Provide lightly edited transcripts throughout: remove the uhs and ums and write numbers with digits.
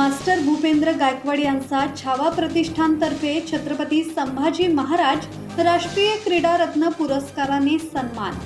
Master Bhupendra Gaikwad यांचा छावा प्रतिष्ठानतर्फे छत्रपती संभाजी महाराज राष्ट्रीय क्रीडा रत्न पुरस्काराने सन्मान।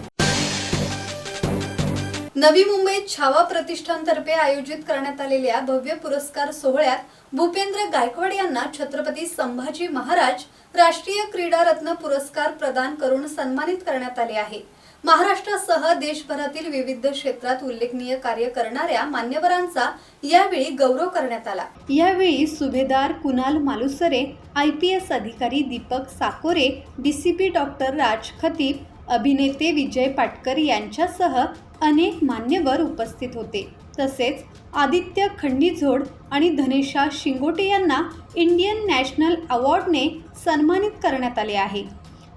नवी मुंबईत छावा प्रतिष्ठानतर्फे आयोजित करण्यात आलेल्या भव्य पुरस्कार सोहळ्यात भूपेंद्र गायकवाड यांना छत्रपती संभाजी महाराज राष्ट्रीय क्रीडा रत्न पुरस्कार प्रदान करून सन्मानित करण्यात आले आहे। महाराष्ट्रासह देशभरातील विविध क्षेत्रात उल्लेखनीय कार्य करणाऱ्या मान्यवरांचा यावेळी गौरव करण्यात आला। यावेळी सुभेदार कुणाल मालुसरे, IPS अधिकारी दीपक साकोरे, DCP डॉक्टर राज खतीब, अभिनेते विजय पाटकर यांच्यासह अनेक मान्यवर उपस्थित होते। तसेच आदित्य खंडीझोड आणि धनेशा शिंगोटे यांना इंडियन नॅशनल अवॉर्डने सन्मानित करण्यात आले आहे।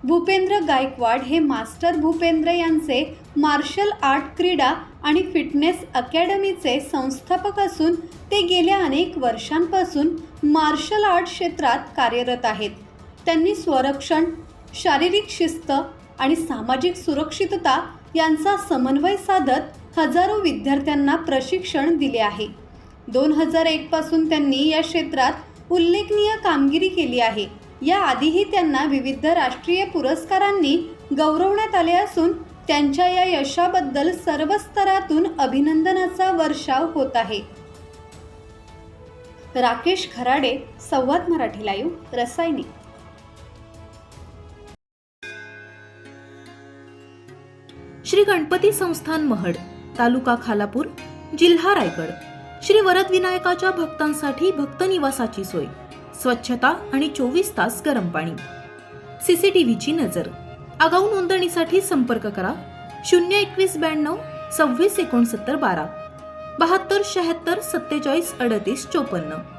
भूपेंद्र गायकवाड हे मास्टर भूपेंद्र यांचे मार्शल आर्ट क्रीडा आणि फिटनेस अकॅडमीचे संस्थापक असून ते गेल्या अनेक वर्षांपासून मार्शल आर्ट क्षेत्रात कार्यरत आहेत। त्यांनी स्वरक्षण, शारीरिक शिस्त आणि सामाजिक सुरक्षितता यांचा समन्वय साधत हजारो विद्यार्थ्यांना प्रशिक्षण दिले आहे। 2001 पासून त्यांनी या क्षेत्रात उल्लेखनीय कामगिरी केली आहे। याआधीही त्यांना विविध राष्ट्रीय पुरस्कारांनी गौरवण्यात आले असून त्यांच्या या यशाबद्दल सर्व स्तरातून अभिनंदनाचा वर्षाव होत आहे। राकेश खराडे, संवाद मराठी लाईव्ह, रसायनी। श्री गणपती संस्थान महड, तालुका खालापूर, जिल्हा रायगड। श्री वरद विनायकाच्या भक्तांसाठी भक्त निवासाची सोय, स्वच्छता आणि 24 तास गरम पाणी, CCTVची नजर। आगाऊ नोंदणीसाठी संपर्क करा 021 92 26 69 12 72 76 47 38 54।